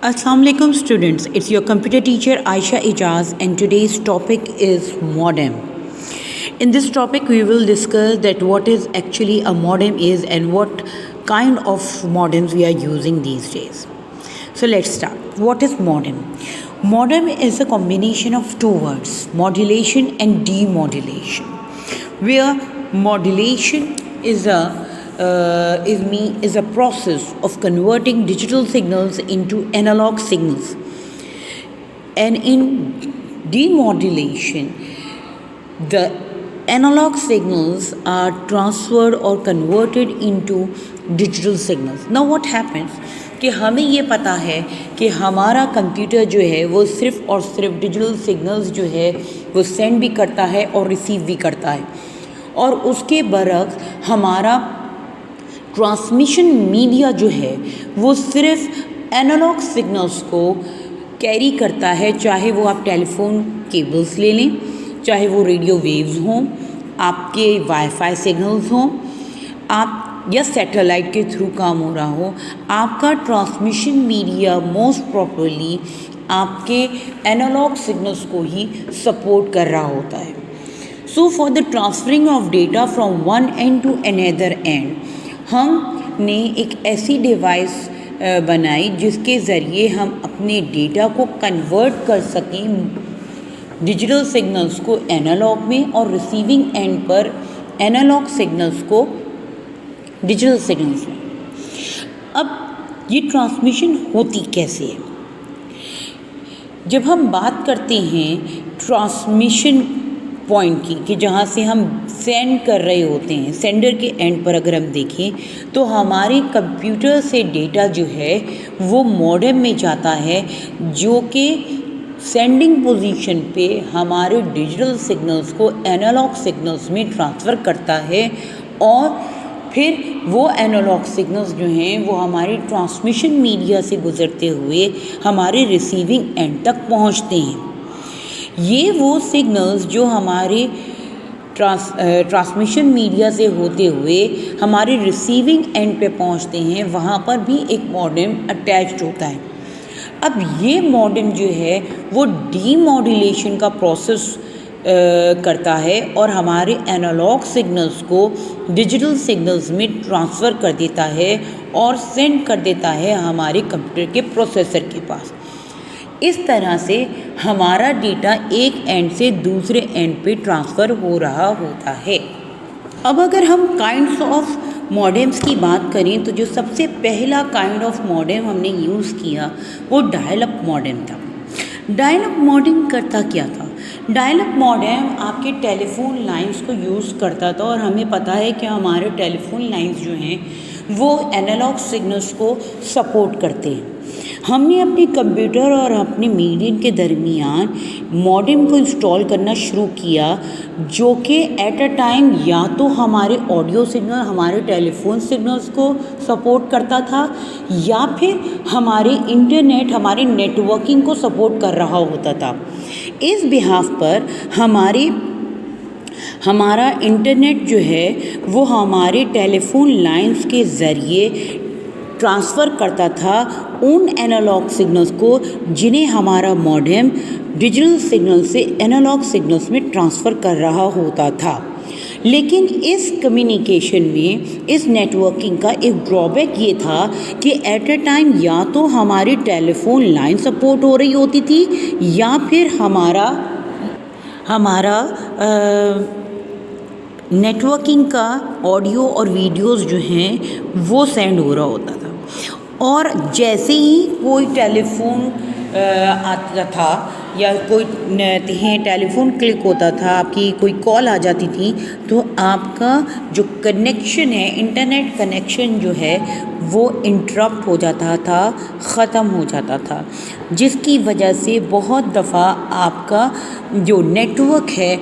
Assalamualaikum students, it's your computer teacher Aisha Ijaz and today's topic is modem. In this topic we will discuss that what is actually a modem is and what kind of modems we are using these days. So let's start. What is modem? Modem is a combination of two words, modulation and demodulation, where modulation is a process of converting digital signals into analog signals, and in demodulation the analog signals are transferred or converted into digital signals. Now what happens कि हमें ये पता है कि हमारा computer जो है वो सिर्फ़ और सिर्फ डिजिटल सिग्नल्स जो है वो सेंड भी करता है और रिसीव भी करता है, और उसके बरक्स हमारा ट्रांसमिशन मीडिया जो है वो सिर्फ एनालॉग सिग्नल्स को कैरी करता है, चाहे वो आप टेलीफोन केबल्स ले लें, चाहे वो रेडियो वेव्स हों, आपके वाईफाई सिग्नल्स हों, आप या सैटेलाइट के थ्रू काम हो रहा हो, आपका ट्रांसमिशन मीडिया मोस्ट प्रॉपर्ली आपके एनालॉग सिग्नल्स को ही सपोर्ट कर रहा होता है. So for the transferring of data from one end to another end हमने एक ऐसी डिवाइस बनाई जिसके ज़रिए हम अपने डेटा को कन्वर्ट कर सकें डिजिटल सिग्नल्स को एनालॉग में और रिसीविंग एंड पर एनालॉग सिग्नल्स को डिजिटल सिग्नल्स में. अब ये ट्रांसमिशन होती कैसे है? जब हम बात करते हैं ट्रांसमिशन पॉइंट की कि जहाँ से हम सेंड कर रहे होते हैं, सेंडर के एंड पर अगर हम देखें तो हमारे कंप्यूटर से डेटा जो है वो मॉडेम में जाता है, जो कि सेंडिंग पोजीशन पे हमारे डिजिटल सिग्नल्स को एनालॉग सिग्नल्स में ट्रांसफ़र करता है, और फिर वो एनालॉग सिग्नल्स जो हैं वो हमारे ट्रांसमिशन मीडिया से गुज़रते हुए हमारे रिसीविंग एंड तक पहुंचते हैं. ये वो सिग्नल्स जो हमारे ट्रांसमिशन मीडिया से होते हुए हमारे रिसीविंग एंड पे पहुंचते हैं, वहाँ पर भी एक मॉडेम अटैच्ड होता है. अब ये मॉडेम जो है वो डीमॉड्यूलेशन का प्रोसेस करता है और हमारे एनालॉग सिग्नल्स को डिजिटल सिग्नल्स में ट्रांसफ़र कर देता है और सेंड कर देता है हमारे कंप्यूटर के प्रोसेसर के पास. इस तरह से हमारा डेटा एक एंड से दूसरे एंड पे ट्रांसफ़र हो रहा होता है. अब अगर हम काइंड्स ऑफ मॉडेम्स की बात करें तो जो सबसे पहला काइंड ऑफ मॉडेम हमने यूज़ किया वो डायल अप मॉडेम था. डायल अप मॉडेम करता क्या था? डायल अप मॉडेम आपके टेलीफोन लाइंस को यूज़ करता था, और हमें पता है कि हमारे टेलीफोन लाइंस जो हैं वो एनालॉग सिग्नल्स को सपोर्ट करते हैं. हमने अपने कंप्यूटर और अपने मीडियम के दरमियान मॉडेम को इंस्टॉल करना शुरू किया, जो कि एट अ टाइम या तो हमारे ऑडियो सिग्नल हमारे टेलीफोन सिग्नल्स को सपोर्ट करता था, या फिर हमारे इंटरनेट हमारे नेटवर्किंग को सपोर्ट कर रहा होता था. इस बिहाफ पर हमारा इंटरनेट जो है वो हमारे टेलीफोन लाइंस के ज़रिए ट्रांसफ़र करता था उन एनालॉग सिग्नल्स को जिन्हें हमारा मॉडेम डिजिटल सिग्नल से एनालॉग सिग्नल्स में ट्रांसफ़र कर रहा होता था. लेकिन इस कम्युनिकेशन में इस नेटवर्किंग का एक ड्रॉबैक ये था कि एट अ टाइम या तो हमारी टेलीफोन लाइन सपोर्ट हो रही होती थी, या फिर हमारा नेटवर्किंग का ऑडियो और वीडियोस जो हैं वो सेंड हो रहा होता था. और जैसे ही कोई टेलीफोन आता था या कोई टेलीफोन क्लिक होता था, आपकी कोई कॉल आ जाती थी, तो आपका जो कनेक्शन है इंटरनेट कनेक्शन जो है वो इंटरप्ट हो जाता था, ख़त्म हो जाता था, जिसकी वजह से बहुत दफ़ा आपका जो नेटवर्क है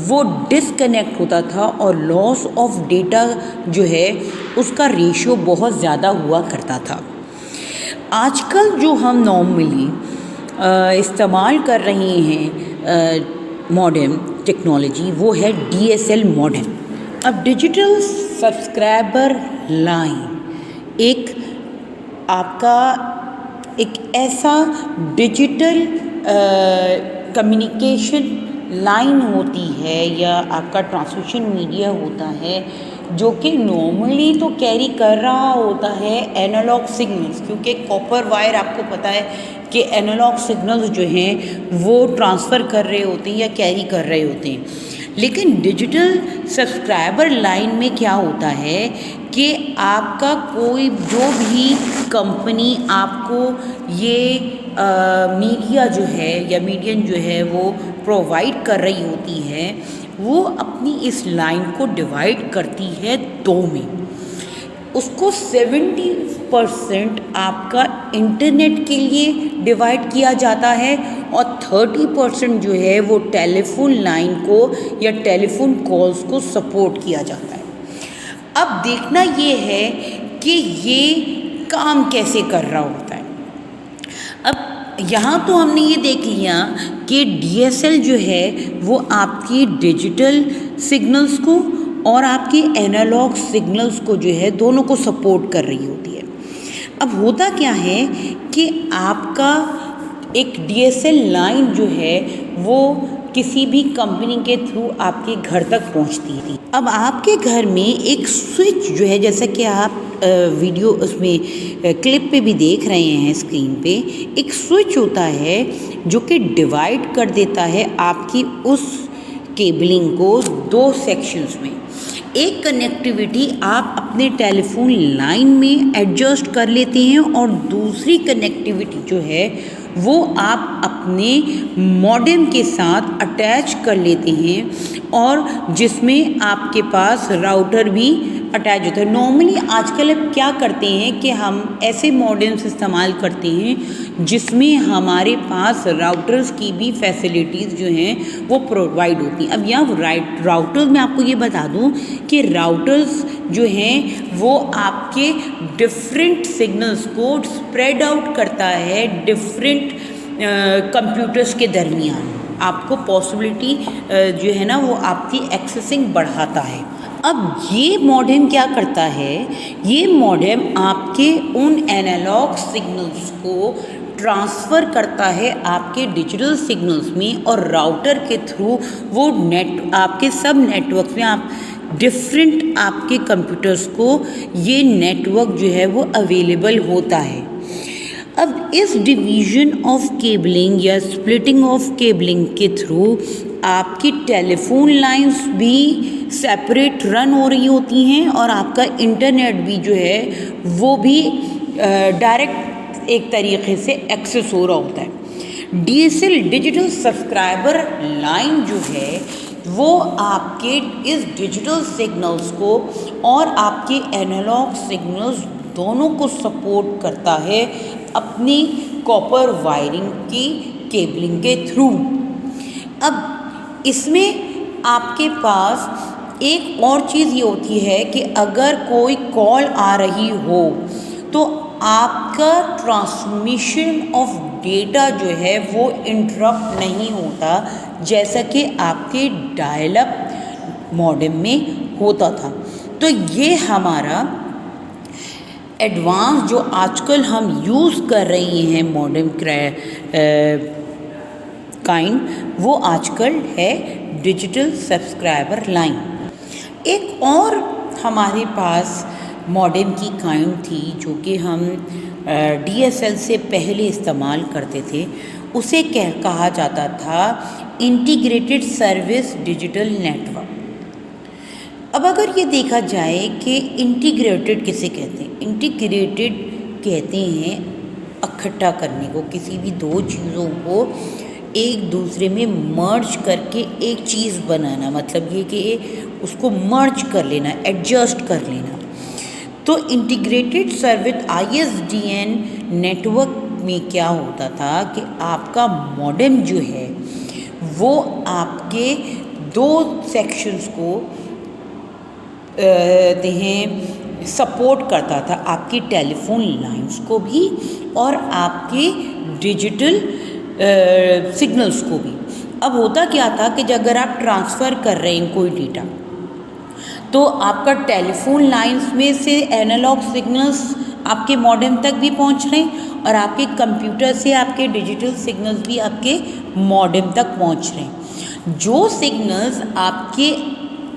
वो डिसकनेक्ट होता था और लॉस ऑफ डेटा जो है उसका रेशियो बहुत ज़्यादा हुआ करता था. आजकल जो हम नॉर्मली इस्तेमाल कर रहे हैं मॉडेम टेक्नोलॉजी वो है DSL मॉडेम. अब डिजिटल सब्सक्राइबर लाइन एक आपका एक ऐसा डिजिटल कम्युनिकेशन लाइन होती है या आपका ट्रांसमिशन मीडिया होता है जो कि नॉर्मली तो कैरी कर रहा होता है एनालॉग सिग्नल्स, क्योंकि कॉपर वायर आपको पता है कि एनालॉग सिग्नल्स जो हैं वो ट्रांसफ़र कर रहे होते हैं या कैरी कर रहे होते हैं। लेकिन डिजिटल सब्सक्राइबर लाइन में क्या होता है कि आपका कोई जो भी कंपनी आपको ये मीडिया जो है या मीडियम जो है वो प्रोवाइड कर रही होती है, वो अपनी इस लाइन को डिवाइड करती है दो में। उसको 70% आपका इंटरनेट के लिए डिवाइड किया जाता है और 30% जो है वो टेलीफोन लाइन को या टेलीफोन कॉल्स को सपोर्ट किया जाता है। अब देखना ये है कि ये काम कैसे कर रहा होता है। अब यहाँ तो हमने ये देख लिया कि DSL जो है वो आपकी डिजिटल सिग्नल्स को और आपके एनालॉग सिग्नल्स को जो है दोनों को सपोर्ट कर रही होती है। अब होता क्या है कि आपका एक DSL लाइन जो है वो किसी भी कंपनी के थ्रू आपके घर तक पहुंचती थी। अब आपके घर में एक स्विच जो है, जैसा कि आप वीडियो उसमें क्लिप पे भी देख रहे हैं स्क्रीन पे, एक स्विच होता है जो कि डिवाइड कर देता है आपकी उस केबलिंग को दो सेक्शंस में। एक कनेक्टिविटी आप अपने टेलीफोन लाइन में एडजस्ट कर लेते हैं और दूसरी कनेक्टिविटी जो है वो आप अपने मॉडेम के साथ अटैच कर लेते हैं और जिसमें आपके पास राउटर भी अटैच होता है। नॉर्मली आजकल अब क्या करते हैं कि हम ऐसे मॉडेम्स इस्तेमाल करते हैं जिसमें हमारे पास राउटर्स की भी फैसिलिटीज़ जो हैं वो प्रोवाइड होती हैं। अब यहाँ राउटर्स में आपको ये बता दूँ कि राउटर्स जो हैं वो आपके डिफरेंट सिग्नल्स को स्प्रेड आउट करता है डिफरेंट कंप्यूटर्स के दरमियान। आपको पॉसिबिलिटी जो है ना वो आपकी एक्सेसिंग बढ़ाता है। अब ये मॉडेम क्या करता है, ये मॉडेम आपके उन एनालॉग सिग्नल्स को ट्रांसफ़र करता है आपके डिजिटल सिग्नल्स में और राउटर के थ्रू वो आपके सब नेटवर्क में आप डिफरेंट आपके कंप्यूटर्स को ये नेटवर्क जो है वो अवेलेबल होता है। अब इस डिवीज़न ऑफ केबलिंग या स्प्लिटिंग ऑफ केबलिंग के थ्रू आपकी टेलीफोन लाइंस भी सेपरेट रन हो रही होती हैं और आपका इंटरनेट भी जो है वो भी डायरेक्ट एक तरीके से एक्सेस हो रहा होता है। DSL डिजिटल सब्सक्राइबर लाइन जो है वो आपके इस डिजिटल सिग्नल्स को और आपके एनालॉग सिग्नल्स दोनों को सपोर्ट करता है अपनी कॉपर वायरिंग की केबलिंग के थ्रू। अब इसमें आपके पास एक और चीज़ ये होती है कि अगर कोई कॉल आ रही हो तो आपका ट्रांसमिशन ऑफ डेटा जो है वो इंटरप्ट नहीं होता जैसा कि आपके डायल अप मॉडेम में होता था। तो ये हमारा एडवांस जो आजकल हम यूज़ कर रही हैं मॉडेम काइंड, वो आजकल है डिजिटल सब्सक्राइबर लाइन। एक और हमारे पास मॉडेम की काइंड थी जो कि हम DSL से पहले इस्तेमाल करते थे, उसे कहा जाता था इंटीग्रेटेड सर्विस डिजिटल नेटवर्क। अब अगर ये देखा जाए कि इंटीग्रेटेड किसे कहते हैं, इंटीग्रेटेड कहते हैं इकट्ठा करने को, किसी भी दो चीज़ों को एक दूसरे में मर्ज करके एक चीज़ बनाना, मतलब ये कि उसको मर्ज कर लेना, एडजस्ट कर लेना। तो इंटीग्रेटेड सर्विस ISDN नेटवर्क में क्या होता था कि आपका मॉडेम जो है वो आपके दो सेक्शंस को सपोर्ट करता था, आपकी टेलीफोन लाइंस को भी और आपके डिजिटल सिग्नल्स को भी। अब होता क्या था कि अगर आप ट्रांसफ़र कर रहे हैं कोई डेटा तो आपका टेलीफोन लाइंस में से एनालॉग सिग्नल्स आपके मॉडेम तक भी पहुंच रहे हैं और आपके कंप्यूटर से आपके डिजिटल सिग्नल्स भी आपके मॉडेम तक पहुंच रहे हैं। जो सिग्नल्स आपके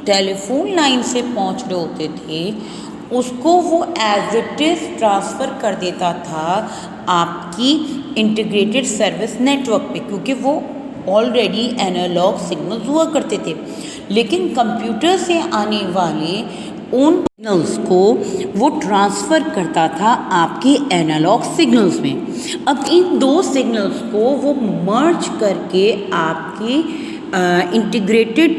टेलीफोन लाइन से पहुंच रहे होते थे उसको वो एज इट इज़ ट्रांसफ़र कर देता था आपकी इंटीग्रेटेड सर्विस नेटवर्क पे, क्योंकि वो ऑलरेडी एनालॉग सिग्नल्स हुआ करते थे। लेकिन कंप्यूटर से आने वाले उन सिग्नल्स को वो ट्रांसफ़र करता था आपके एनालॉग सिग्नल्स में। अब इन दो सिग्नल्स को वो मर्ज करके आपकी इंटीग्रेटेड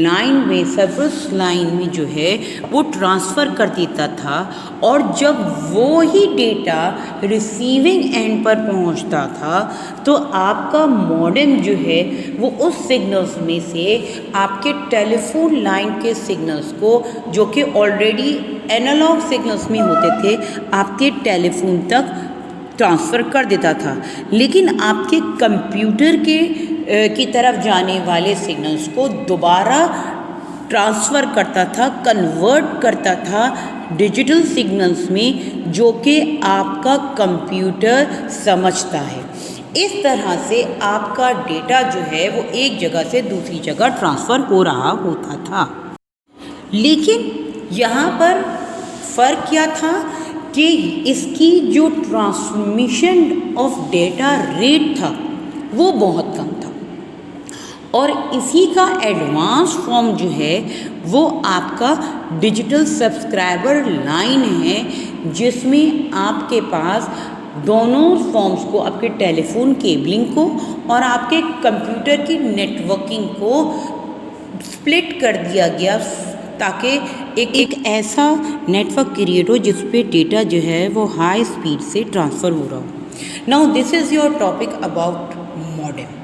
लाइन में, सर्विस लाइन में जो है वो ट्रांसफ़र कर देता था। और जब वो ही डेटा रिसीविंग एंड पर पहुंचता था तो आपका मॉडेम जो है वो उस सिग्नल्स में से आपके टेलीफोन लाइन के सिग्नल्स को, जो कि ऑलरेडी एनालॉग सिग्नल्स में होते थे, आपके टेलीफोन तक ट्रांसफ़र कर देता था। लेकिन आपके कंप्यूटर की तरफ जाने वाले सिग्नल्स को दोबारा ट्रांसफ़र करता था, कन्वर्ट करता था डिजिटल सिग्नल्स में, जो कि आपका कंप्यूटर समझता है। इस तरह से आपका डेटा जो है वो एक जगह से दूसरी जगह ट्रांसफ़र हो रहा होता था। लेकिन यहाँ पर फ़र्क क्या था कि इसकी जो ट्रांसमिशन ऑफ डेटा रेट था वो बहुत कम था। और इसी का एडवांस फॉर्म जो है वो आपका डिजिटल सब्सक्राइबर लाइन है, जिसमें आपके पास दोनों फॉर्म्स को, आपके टेलीफोन केबलिंग को और आपके कंप्यूटर की नेटवर्किंग को स्प्लिट कर दिया गया, ताकि एक ऐसा नेटवर्क क्रिएट हो जिस पे डेटा जो है वो हाई स्पीड से ट्रांसफ़र हो रहा हो। Now this is your topic about modem.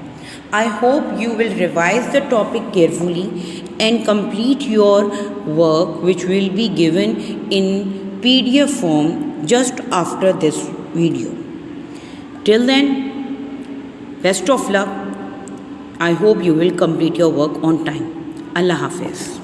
I hope you will revise the topic carefully and complete your work, which will be given in PDF form just after this video. Till then, best of luck. I hope you will complete your work on time. Allah Hafiz.